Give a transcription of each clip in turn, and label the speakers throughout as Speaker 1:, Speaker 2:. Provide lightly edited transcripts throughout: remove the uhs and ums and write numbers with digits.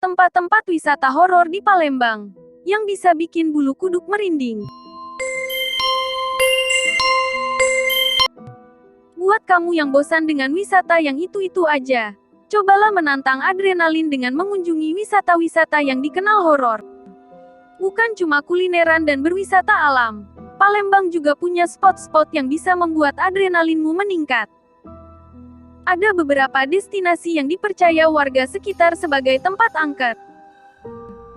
Speaker 1: Tempat-tempat wisata horor di Palembang yang bisa bikin bulu kuduk merinding. Buat kamu yang bosan dengan wisata yang itu-itu aja, cobalah menantang adrenalin dengan mengunjungi wisata-wisata yang dikenal horor. Bukan cuma kulineran dan berwisata alam, Palembang juga punya spot-spot yang bisa membuat adrenalinmu meningkat. Ada beberapa destinasi yang dipercaya warga sekitar sebagai tempat angker.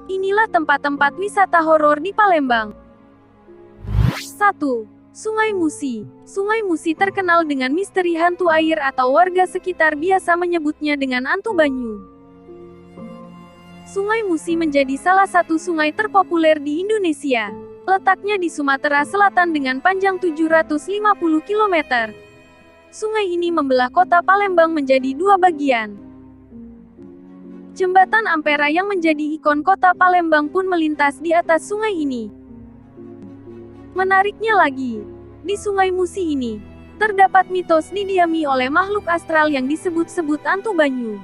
Speaker 1: Inilah tempat-tempat wisata horor di Palembang. 1. Sungai Musi. Sungai Musi terkenal dengan misteri hantu air atau warga sekitar biasa menyebutnya dengan Antu Banyu. Sungai Musi menjadi salah satu sungai terpopuler di Indonesia. Letaknya di Sumatera Selatan dengan panjang 750 km. Sungai ini membelah kota Palembang menjadi dua bagian. Jembatan Ampera yang menjadi ikon kota Palembang pun melintas di atas sungai ini. Menariknya lagi, di Sungai Musi ini, terdapat mitos didiami oleh makhluk astral yang disebut-sebut Antu Banyu.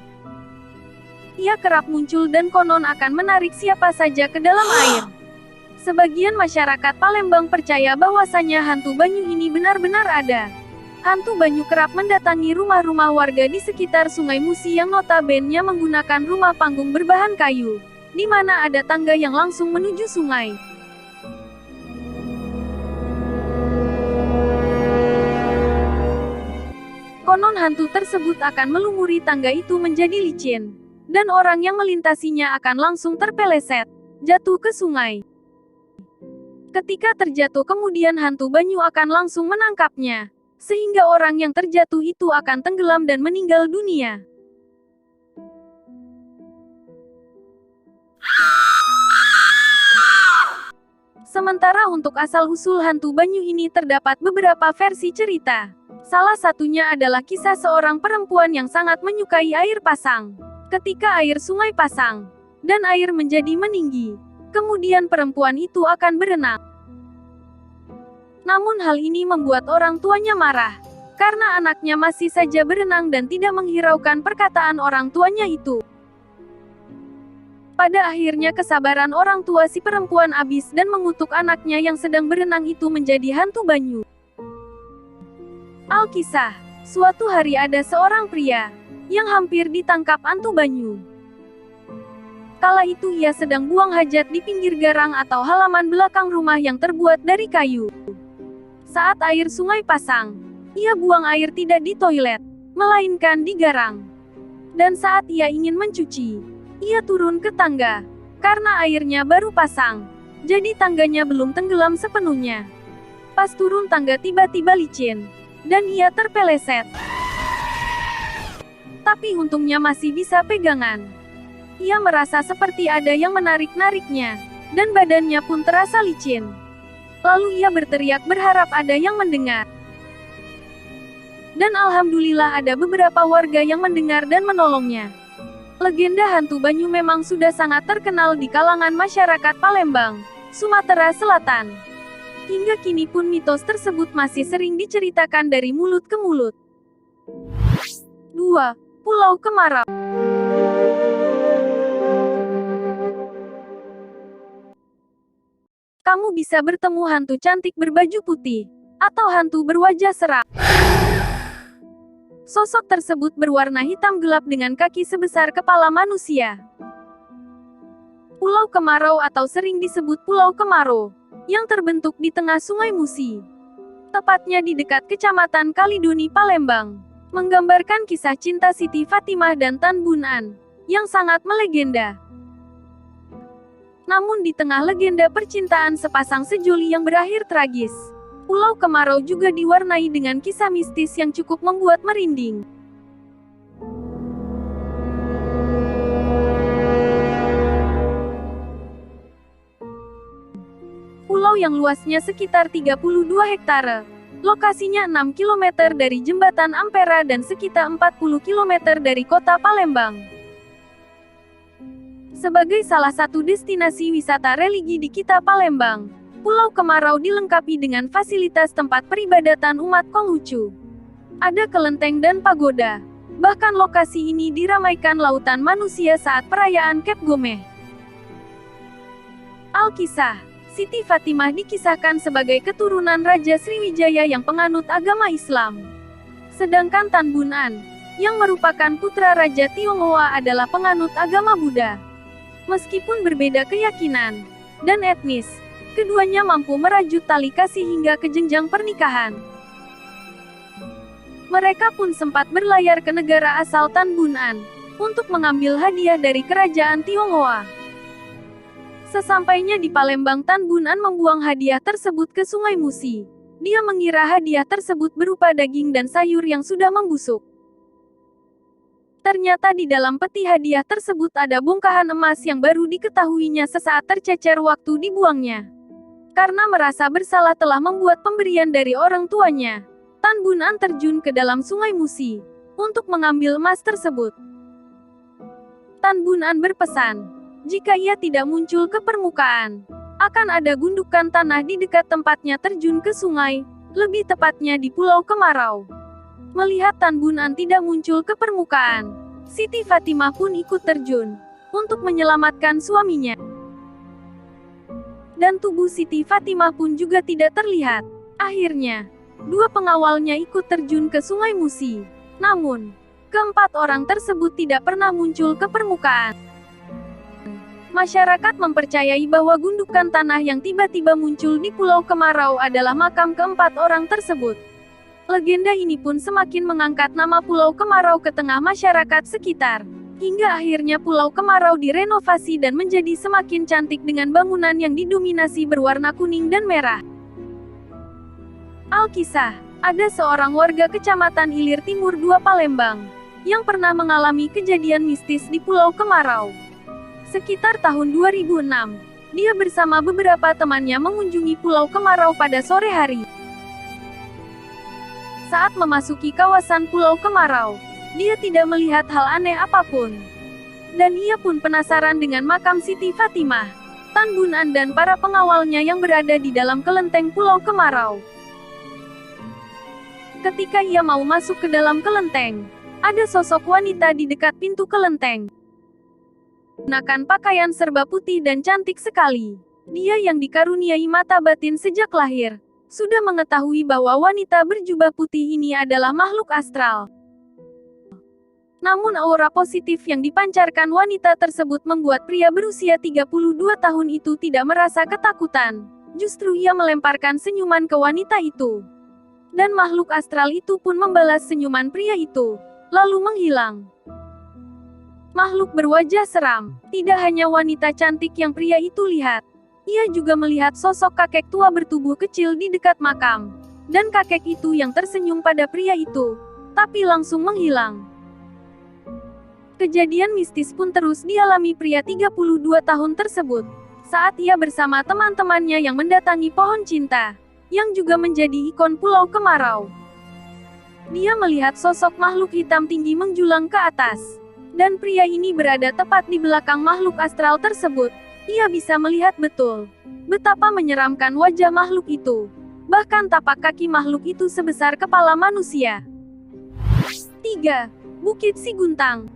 Speaker 1: Ia kerap muncul dan konon akan menarik siapa saja ke dalam air. Sebagian masyarakat Palembang percaya bahwasannya hantu Banyu ini benar-benar ada. Hantu Banyu kerap mendatangi rumah-rumah warga di sekitar Sungai Musi yang notabene menggunakan rumah panggung berbahan kayu, di mana ada tangga yang langsung menuju sungai. Konon hantu tersebut akan melumuri tangga itu menjadi licin, dan orang yang melintasinya akan langsung terpeleset, jatuh ke sungai. Ketika terjatuh kemudian hantu Banyu akan langsung menangkapnya, sehingga orang yang terjatuh itu akan tenggelam dan meninggal dunia. Sementara untuk asal-usul hantu Banyu ini terdapat beberapa versi cerita. Salah satunya adalah kisah seorang perempuan yang sangat menyukai air pasang. Ketika air sungai pasang, dan air menjadi meninggi, kemudian perempuan itu akan berenang. Namun hal ini membuat orang tuanya marah, karena anaknya masih saja berenang dan tidak menghiraukan perkataan orang tuanya itu. Pada akhirnya kesabaran orang tua si perempuan habis dan mengutuk anaknya yang sedang berenang itu menjadi hantu Banyu. Alkisah, suatu hari ada seorang pria, yang hampir ditangkap hantu Banyu. Kala itu ia sedang buang hajat di pinggir garang atau halaman belakang rumah yang terbuat dari kayu. Saat air sungai pasang, ia buang air tidak di toilet, melainkan di garang. Dan saat ia ingin mencuci, ia turun ke tangga, karena airnya baru pasang, jadi tangganya belum tenggelam sepenuhnya. Pas turun tangga tiba-tiba licin, dan ia terpeleset. Tapi untungnya masih bisa pegangan. Ia merasa seperti ada yang menarik-nariknya, dan badannya pun terasa licin. Lalu ia berteriak berharap ada yang mendengar. Dan alhamdulillah ada beberapa warga yang mendengar dan menolongnya. Legenda hantu Banyu memang sudah sangat terkenal di kalangan masyarakat Palembang, Sumatera Selatan. Hingga kini pun mitos tersebut masih sering diceritakan dari mulut ke mulut. 2. Pulau Kemarau. Kamu bisa bertemu hantu cantik berbaju putih, atau hantu berwajah seram. Sosok tersebut berwarna hitam gelap dengan kaki sebesar kepala manusia. Pulau Kemarau atau sering disebut Pulau Kemaro, yang terbentuk di tengah Sungai Musi, tepatnya di dekat Kecamatan Kalidoni, Palembang, menggambarkan kisah cinta Siti Fatimah dan Tan Bun An, yang sangat melegenda. Namun di tengah legenda percintaan sepasang sejoli yang berakhir tragis, Pulau Kemarau juga diwarnai dengan kisah mistis yang cukup membuat merinding. Pulau yang luasnya sekitar 32 hektare, lokasinya 6 km dari Jembatan Ampera dan sekitar 40 km dari kota Palembang. Sebagai salah satu destinasi wisata religi di Kita Palembang, Pulau Kemarau dilengkapi dengan fasilitas tempat peribadatan umat Konghucu. Ada kelenteng dan pagoda, Bahkan lokasi ini diramaikan lautan manusia saat perayaan Cap Gomeh. Alkisah, Siti Fatimah dikisahkan sebagai keturunan Raja Sriwijaya yang penganut agama Islam. Sedangkan Tan Bun An, yang merupakan putra Raja Tionghoa adalah penganut agama Buddha. Meskipun berbeda keyakinan dan etnis, keduanya mampu merajut tali kasih hingga ke jenjang pernikahan. Mereka pun sempat berlayar ke negara asal Tan Bun An untuk mengambil hadiah dari kerajaan Tionghoa. Sesampainya di Palembang, Tan Bun An membuang hadiah tersebut ke Sungai Musi. Dia mengira hadiah tersebut berupa daging dan sayur yang sudah membusuk. Ternyata di dalam peti hadiah tersebut ada bongkahan emas yang baru diketahuinya sesaat tercecer waktu dibuangnya. Karena merasa bersalah telah membuat pemberian dari orang tuanya, Tan Bun An terjun ke dalam Sungai Musi untuk mengambil emas tersebut. Tan Bun An berpesan, jika ia tidak muncul ke permukaan, akan ada gundukan tanah di dekat tempatnya terjun ke sungai, lebih tepatnya di Pulau Kemarau. Melihat Tan Bun An tidak muncul ke permukaan, Siti Fatimah pun ikut terjun untuk menyelamatkan suaminya. Dan tubuh Siti Fatimah pun juga tidak terlihat. Akhirnya, dua pengawalnya ikut terjun ke Sungai Musi. Namun, keempat orang tersebut tidak pernah muncul ke permukaan. Masyarakat mempercayai bahwa gundukan tanah yang tiba-tiba muncul di Pulau Kemarau adalah makam keempat orang tersebut. Legenda ini pun semakin mengangkat nama Pulau Kemarau ke tengah masyarakat sekitar. Hingga akhirnya Pulau Kemarau direnovasi dan menjadi semakin cantik dengan bangunan yang didominasi berwarna kuning dan merah. Alkisah, ada seorang warga Kecamatan Ilir Timur 2 Palembang, yang pernah mengalami kejadian mistis di Pulau Kemarau. Sekitar tahun 2006, dia bersama beberapa temannya mengunjungi Pulau Kemarau pada sore hari. Saat memasuki kawasan Pulau Kemarau, dia tidak melihat hal aneh apapun. Dan ia pun penasaran dengan makam Siti Fatimah, Tan Bun An dan para pengawalnya yang berada di dalam kelenteng Pulau Kemarau. Ketika ia mau masuk ke dalam kelenteng, ada sosok wanita di dekat pintu kelenteng. Menggunakan pakaian serba putih dan cantik sekali. Dia yang dikaruniai mata batin sejak lahir, sudah mengetahui bahwa wanita berjubah putih ini adalah makhluk astral. Namun aura positif yang dipancarkan wanita tersebut membuat pria berusia 32 tahun itu tidak merasa ketakutan. Justru ia melemparkan senyuman ke wanita itu. Dan makhluk astral itu pun membalas senyuman pria itu, lalu menghilang. Makhluk berwajah seram, tidak hanya wanita cantik yang pria itu lihat. Ia juga melihat sosok kakek tua bertubuh kecil di dekat makam. Dan kakek itu yang tersenyum pada pria itu, tapi langsung menghilang. Kejadian mistis pun terus dialami pria 32 tahun tersebut, saat ia bersama teman-temannya yang mendatangi pohon cinta, yang juga menjadi ikon Pulau Kemarau. Dia melihat sosok makhluk hitam tinggi menjulang ke atas. Dan pria ini berada tepat di belakang makhluk astral tersebut. Ia bisa melihat betul betapa menyeramkan wajah makhluk itu. Bahkan tapak kaki makhluk itu sebesar kepala manusia. 3. Bukit Siguntang.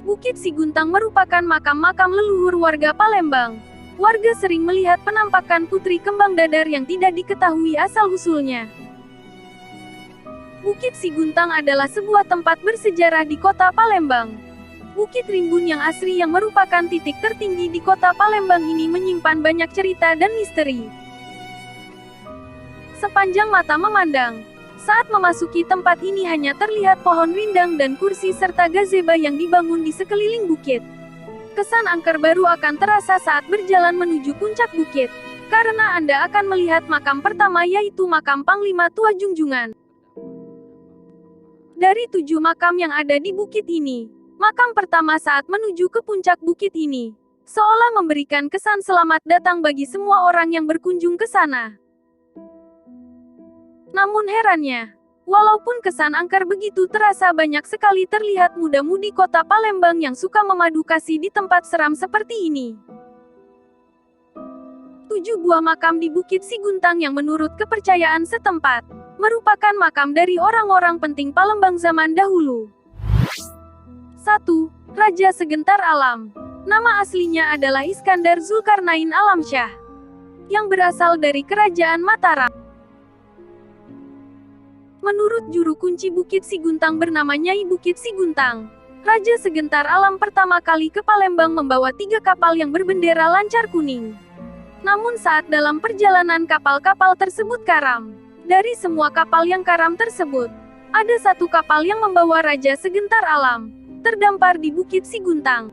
Speaker 1: Bukit Siguntang merupakan makam-makam leluhur warga Palembang. Warga sering melihat penampakan putri kembang dadar yang tidak diketahui asal-usulnya. Bukit Siguntang adalah sebuah tempat bersejarah di kota Palembang. Bukit Rimbun yang asri yang merupakan titik tertinggi di kota Palembang ini menyimpan banyak cerita dan misteri. Sepanjang mata memandang, saat memasuki tempat ini hanya terlihat pohon rindang dan kursi serta gazebo yang dibangun di sekeliling bukit. Kesan angker baru akan terasa saat berjalan menuju puncak bukit, karena Anda akan melihat makam pertama yaitu makam Panglima Tua Junjungan. Dari 7 makam yang ada di bukit ini, makam pertama saat menuju ke puncak bukit ini, seolah memberikan kesan selamat datang bagi semua orang yang berkunjung ke sana. Namun herannya, walaupun kesan angker begitu terasa, banyak sekali terlihat muda-mudi kota Palembang yang suka memadu kasih di tempat seram seperti ini. 7 buah makam di Bukit Siguntang yang menurut kepercayaan setempat merupakan makam dari orang-orang penting Palembang zaman dahulu. 1. Raja Segentar Alam. Nama aslinya adalah Iskandar Zulkarnain Alamsyah, yang berasal dari Kerajaan Mataram. Menurut juru kunci Bukit Siguntang bernama Nyai Bukit Siguntang, Raja Segentar Alam pertama kali ke Palembang membawa 3 kapal yang berbendera lancar kuning. Namun saat dalam perjalanan kapal-kapal tersebut karam. Dari semua kapal yang karam tersebut, ada 1 kapal yang membawa Raja Segentar Alam, terdampar di Bukit Siguntang.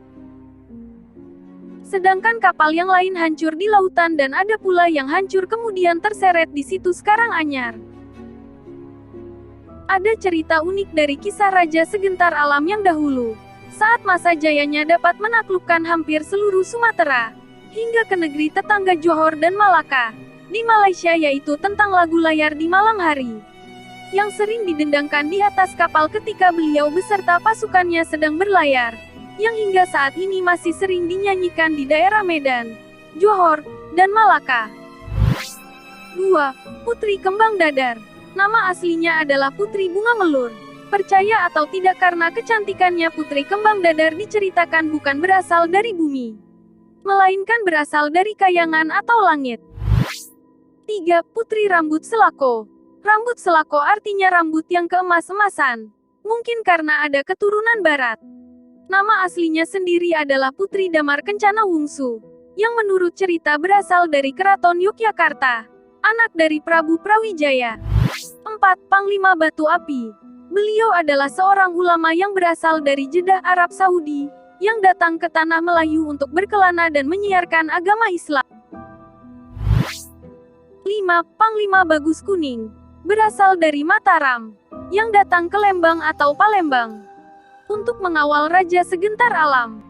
Speaker 1: Sedangkan kapal yang lain hancur di lautan dan ada pula yang hancur kemudian terseret di situs Karanganyar. Ada cerita unik dari kisah Raja Segentar Alam yang dahulu. Saat masa jayanya dapat menaklukkan hampir seluruh Sumatera, hingga ke negeri tetangga Johor dan Malaka, di Malaysia, yaitu tentang lagu layar di malam hari, yang sering didendangkan di atas kapal ketika beliau beserta pasukannya sedang berlayar, yang hingga saat ini masih sering dinyanyikan di daerah Medan, Johor, dan Malaka. 2. Putri Kembang Dadar. Nama aslinya adalah Putri Bunga Melur. Percaya atau tidak, karena kecantikannya Putri Kembang Dadar diceritakan bukan berasal dari bumi, melainkan berasal dari kayangan atau langit. 3. Putri Rambut Selako. Rambut selako artinya rambut yang keemas-emasan. Mungkin karena ada keturunan barat. Nama aslinya sendiri adalah Putri Damar Kencana Wungsu, yang menurut cerita berasal dari Keraton Yogyakarta, anak dari Prabu Prawijaya. 4. Panglima Batu Api. Beliau adalah seorang ulama yang berasal dari Jeddah, Arab Saudi, yang datang ke Tanah Melayu untuk berkelana dan menyiarkan agama Islam. 5. Panglima Bagus Kuning. Berasal dari Mataram, yang datang ke Lembang atau Palembang untuk mengawal Raja Segentar Alam.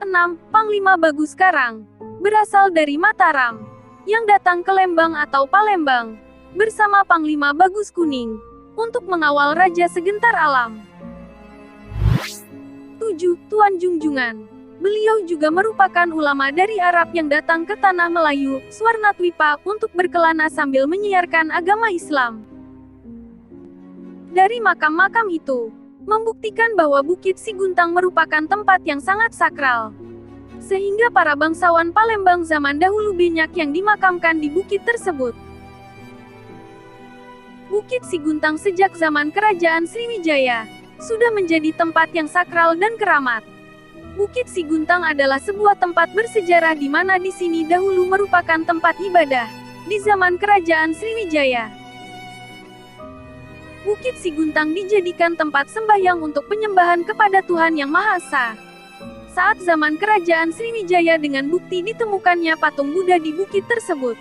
Speaker 1: 6. Panglima Bagus Karang. Berasal dari Mataram, yang datang ke Lembang atau Palembang bersama Panglima Bagus Kuning untuk mengawal Raja Segentar Alam. 7. Tuan Junjungan. Beliau juga merupakan ulama dari Arab yang datang ke Tanah Melayu, Swarnatwipa, untuk berkelana sambil menyiarkan agama Islam. Dari makam-makam itu, membuktikan bahwa Bukit Siguntang merupakan tempat yang sangat sakral, sehingga para bangsawan Palembang zaman dahulu banyak yang dimakamkan di bukit tersebut. Bukit Siguntang sejak zaman Kerajaan Sriwijaya sudah menjadi tempat yang sakral dan keramat. Bukit Siguntang adalah sebuah tempat bersejarah di mana di sini dahulu merupakan tempat ibadah di zaman Kerajaan Sriwijaya. Bukit Siguntang dijadikan tempat sembahyang untuk penyembahan kepada Tuhan Yang Maha Esa. Saat zaman Kerajaan Sriwijaya dengan bukti ditemukannya patung Buddha di bukit tersebut.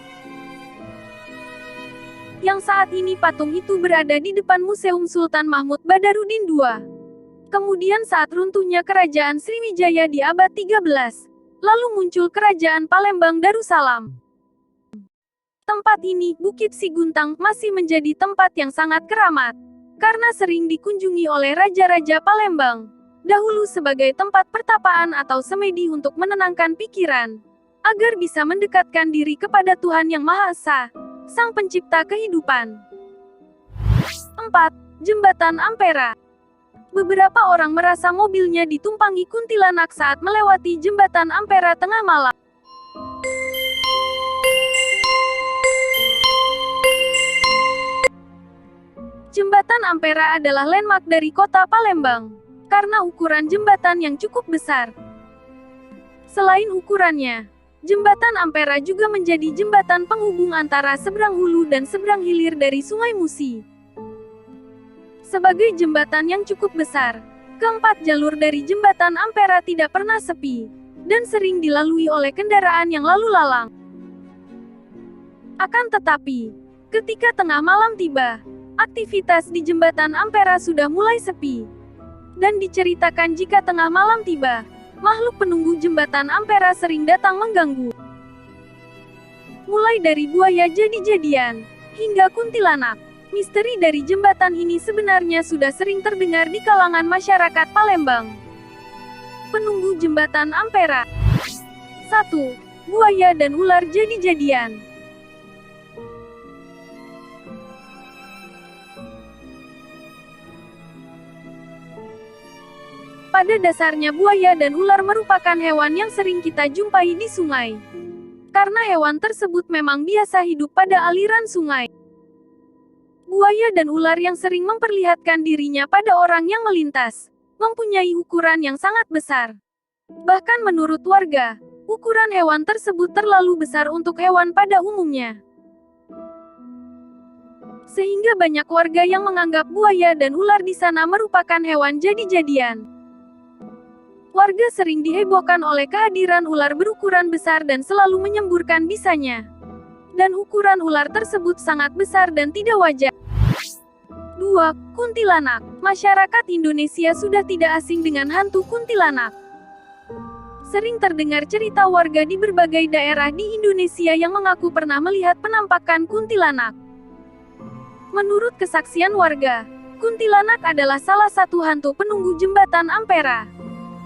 Speaker 1: Yang saat ini patung itu berada di depan Museum Sultan Mahmud Badarudin II. Kemudian saat runtuhnya Kerajaan Sriwijaya di abad 13, lalu muncul Kerajaan Palembang Darussalam. Tempat ini, Bukit Siguntang, masih menjadi tempat yang sangat keramat, karena sering dikunjungi oleh raja-raja Palembang, dahulu sebagai tempat pertapaan atau semedi untuk menenangkan pikiran, agar bisa mendekatkan diri kepada Tuhan Yang Maha Esa, Sang Pencipta kehidupan. 4. Jembatan Ampera. Beberapa orang merasa mobilnya ditumpangi kuntilanak saat melewati Jembatan Ampera tengah malam. Jembatan Ampera adalah landmark dari kota Palembang, karena ukuran jembatan yang cukup besar. Selain ukurannya, Jembatan Ampera juga menjadi jembatan penghubung antara seberang hulu dan seberang hilir dari Sungai Musi. Sebagai jembatan yang cukup besar, keempat jalur dari Jembatan Ampera tidak pernah sepi, dan sering dilalui oleh kendaraan yang lalu lalang. Akan tetapi, ketika tengah malam tiba, aktivitas di Jembatan Ampera sudah mulai sepi. Dan diceritakan jika tengah malam tiba, makhluk penunggu Jembatan Ampera sering datang mengganggu. Mulai dari buaya jadi-jadian, hingga kuntilanak. Misteri dari jembatan ini sebenarnya sudah sering terdengar di kalangan masyarakat Palembang. Penunggu Jembatan Ampera. 1. Buaya dan ular jadi-jadian. Pada dasarnya buaya dan ular merupakan hewan yang sering kita jumpai di sungai. Karena hewan tersebut memang biasa hidup pada aliran sungai. Buaya dan ular yang sering memperlihatkan dirinya pada orang yang melintas, mempunyai ukuran yang sangat besar. Bahkan menurut warga, ukuran hewan tersebut terlalu besar untuk hewan pada umumnya. Sehingga banyak warga yang menganggap buaya dan ular di sana merupakan hewan jadi-jadian. Warga sering dihebohkan oleh kehadiran ular berukuran besar dan selalu menyemburkan bisanya. Dan ukuran ular tersebut sangat besar dan tidak wajar. 2. Kuntilanak. Masyarakat Indonesia sudah tidak asing dengan hantu kuntilanak. Sering terdengar cerita warga di berbagai daerah di Indonesia yang mengaku pernah melihat penampakan kuntilanak. Menurut kesaksian warga, kuntilanak adalah salah satu hantu penunggu jembatan Ampera.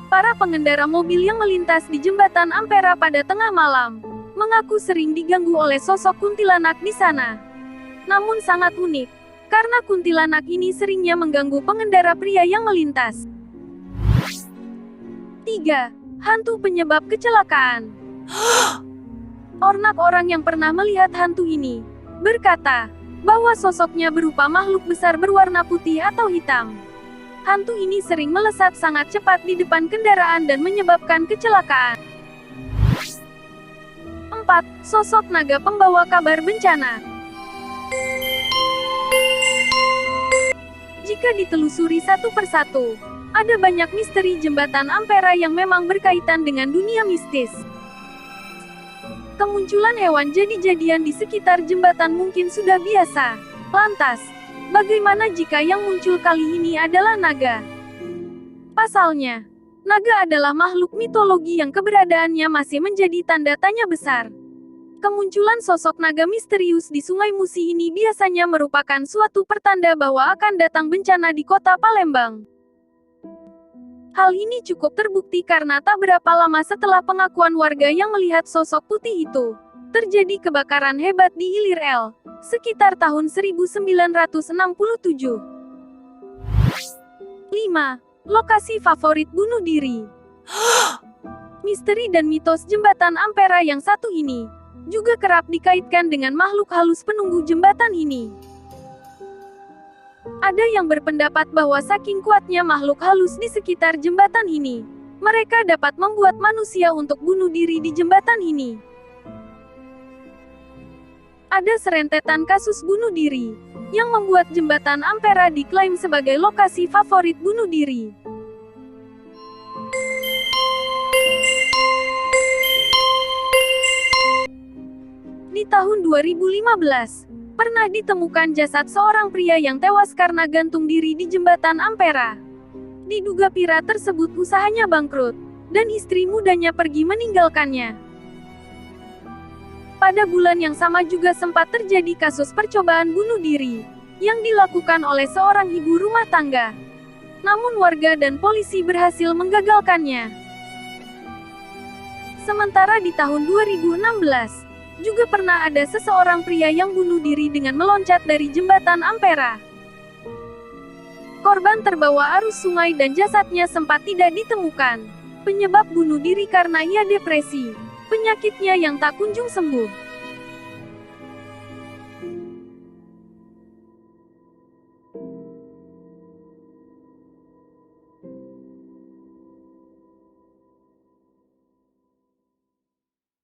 Speaker 1: Para pengendara mobil yang melintas di jembatan Ampera pada tengah malam mengaku sering diganggu oleh sosok kuntilanak di sana. Namun sangat unik, karena kuntilanak ini seringnya mengganggu pengendara pria yang melintas. 3. Hantu penyebab kecelakaan. Orang yang pernah melihat hantu ini berkata bahwa sosoknya berupa makhluk besar berwarna putih atau hitam. Hantu ini sering melesat sangat cepat di depan kendaraan dan menyebabkan kecelakaan. 4. Sosok naga pembawa kabar bencana. Jika ditelusuri satu persatu, ada banyak misteri jembatan Ampera yang memang berkaitan dengan dunia mistis. Kemunculan hewan jadi-jadian di sekitar jembatan mungkin sudah biasa. Lantas, bagaimana jika yang muncul kali ini adalah naga? Pasalnya, naga adalah makhluk mitologi yang keberadaannya masih menjadi tanda tanya besar. Kemunculan sosok naga misterius di Sungai Musi ini biasanya merupakan suatu pertanda bahwa akan datang bencana di kota Palembang. Hal ini cukup terbukti karena tak berapa lama setelah pengakuan warga yang melihat sosok putih itu, terjadi kebakaran hebat di Ilir El, sekitar tahun 1967. 5. Lokasi favorit bunuh diri. Misteri dan mitos jembatan Ampera yang satu ini juga kerap dikaitkan dengan makhluk halus penunggu jembatan ini. Ada yang berpendapat bahwa saking kuatnya makhluk halus di sekitar jembatan ini, mereka dapat membuat manusia untuk bunuh diri di jembatan ini. Ada serentetan kasus bunuh diri yang membuat jembatan Ampera diklaim sebagai lokasi favorit bunuh diri. Di tahun 2015, pernah ditemukan jasad seorang pria yang tewas karena gantung diri di jembatan Ampera. Diduga pria tersebut usahanya bangkrut, dan istri mudanya pergi meninggalkannya. Pada bulan yang sama juga sempat terjadi kasus percobaan bunuh diri, yang dilakukan oleh seorang ibu rumah tangga. Namun warga dan polisi berhasil menggagalkannya. Sementara di tahun 2016, juga pernah ada seseorang pria yang bunuh diri dengan meloncat dari jembatan Ampera. Korban terbawa arus sungai dan jasadnya sempat tidak ditemukan. Penyebab bunuh diri karena ia depresi, penyakitnya yang tak kunjung sembuh.